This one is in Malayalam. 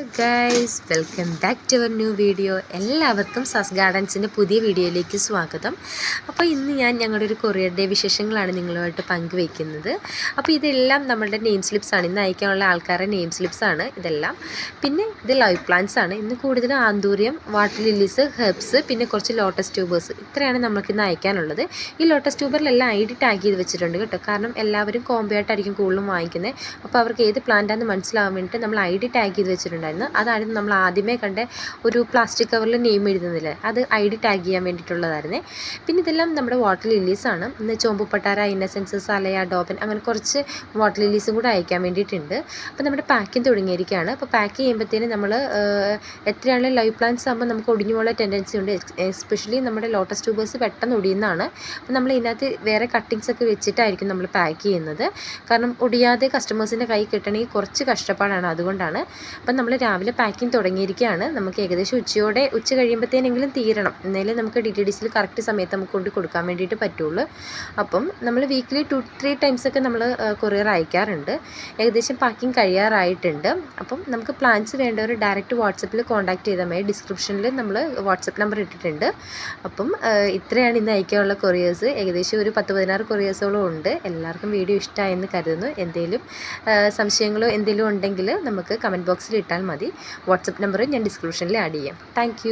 Guys, welcome back to our new video. എല്ലാവർക്കും സസ് ഗാർഡൻസിൻ്റെ പുതിയ വീഡിയോയിലേക്ക് സ്വാഗതം. അപ്പോൾ ഇന്ന് ഞാൻ ഞങ്ങളുടെ ഒരു കൊറിയർ ഡേ വിശേഷങ്ങളാണ് നിങ്ങളുമായിട്ട് പങ്കുവയ്ക്കുന്നത്. അപ്പോൾ ഇതെല്ലാം നമ്മളുടെ നെയിം സ്ലിപ്സാണ്, ഇന്ന് അയക്കാനുള്ള ആൾക്കാരുടെ നെയിം സ്ലിപ്സാണ് ഇതെല്ലാം. പിന്നെ ഇത് ലൈവ് പ്ലാന്റ്സ് ആണ്. ഇന്ന് കൂടുതലും ആന്തൂര്യം, വാട്ടർ ലില്ലീസ്, ഹെർബ്സ്, പിന്നെ കുറച്ച് ലോട്ടസ് ട്യൂബേഴ്സ്, ഇത്രയാണ് നമുക്കിന്ന് അയക്കാനുള്ളത്. ഈ ലോട്ടസ് ട്യൂബറിലെല്ലാം ID ടാഗ് ചെയ്ത് വെച്ചിട്ടുണ്ട് കേട്ടോ. കാരണം എല്ലാവരും കോംബോ ആയിട്ടായിരിക്കും കൂടുതലും വാങ്ങിക്കുന്നത്. അപ്പോൾ അവർക്ക് ഏത് പ്ലാന്റാണെന്ന് മനസ്സിലാവാൻ വേണ്ടിയിട്ട് നമ്മൾ ID ടാഗ് ചെയ്ത് വെച്ചിട്ടുണ്ടായിരുന്നു. അതായിരുന്നു നമ്മൾ ആദ്യമേ കണ്ട ഒരു പ്ലാസ്റ്റിക് കവറിൽ നെയിം എഴുതുന്നില്ലേ, അത് ID ടാഗ് ചെയ്യാൻ വേണ്ടിയിട്ടുള്ളതായിരുന്നേ. പിന്നെ ഇതെല്ലാം നമ്മുടെ വാട്ടർ ലില്ലീസാണ്. ഇന്ന് ചോമ്പുപട്ടാര, ഇന്നസെൻസ്, സലയ, ഡോബൻ, അങ്ങനെ കുറച്ച് വാട്ടർ ലില്ലീസും കൂടെ അയക്കാൻ വേണ്ടിയിട്ടുണ്ട്. അപ്പോൾ നമ്മുടെ പാക്കിങ് തുടങ്ങിയിരിക്കുകയാണ്. അപ്പോൾ പാക്ക് ചെയ്യുമ്പോഴത്തേനും നമ്മൾ എത്രയാണെങ്കിലും ലൈവ് പ്ലാന്റ്സ് ആകുമ്പോൾ നമുക്ക് ഒടിഞ്ഞു പോകാൻ ടെൻഡൻസി ഉണ്ട്. എസ്പെഷ്യലി നമ്മുടെ ലോട്ടസ് ട്യൂബേഴ്സ് പെട്ടെന്ന് ഒടിയുന്നതാണ്. അപ്പോൾ നമ്മൾ ഇതിനകത്ത് വേറെ കട്ടിങ്സ് ഒക്കെ വെച്ചിട്ടായിരിക്കും നമ്മൾ പാക്ക് ചെയ്യുന്നത്. കാരണം ഒടിയാതെ കസ്റ്റമേഴ്സിൻ്റെ കൈ കിട്ടണമെങ്കിൽ കുറച്ച് കഷ്ടപ്പാടാണ്, അതുകൊണ്ടാണ്. അപ്പം നമ്മൾ രാവിലെ പാക്കിങ് തുടങ്ങിയിരിക്കുകയാണ്. നമുക്ക് ഏകദേശം ഉച്ച കഴിയുമ്പോഴത്തേനെങ്കിലും തീരണം, എന്നാലും നമുക്ക് DTDCയിൽ കറക്റ്റ് സമയത്ത് നമുക്ക് കൊണ്ട് കൊടുക്കാൻ വേണ്ടിയിട്ട് പറ്റുള്ളൂ. അപ്പം നമ്മൾ വീക്കിലി 2-3 ടൈംസ് ഒക്കെ നമ്മൾ കൊറിയർ അയക്കാറുണ്ട്. ഏകദേശം പാക്കിങ് കഴിയാറായിട്ടുണ്ട്. അപ്പം നമുക്ക് പ്ലാൻസ് വേണ്ടവർ ഡയറക്റ്റ് വാട്സപ്പിൽ കോൺടാക്ട് ചെയ്താൽ മതി. ഡിസ്ക്രിപ്ഷനിൽ നമ്മൾ വാട്സപ്പ് നമ്പർ ഇട്ടിട്ടുണ്ട്. അപ്പം ഇത്രയാണ് ഇന്ന് അയക്കാനുള്ള കൊറിയേഴ്സ്. ഏകദേശം ഒരു 10-16 കൊറിയേഴ്സോളം ഉണ്ട്. എല്ലാവർക്കും വീഡിയോ ഇഷ്ടമായെന്ന് കരുതുന്നു. എന്തെങ്കിലും സംശയങ്ങളോ എന്തെങ്കിലും ഉണ്ടെങ്കിൽ നമുക്ക് കമൻറ്റ് ബോക്സിൽ ഇട്ടാൽ മതി. വാട്സപ്പ് നമ്പർ ഞാൻ ഡിസ്ക്രിപ്ഷനിൽ ആഡ് ചെയ്യാം. താങ്ക്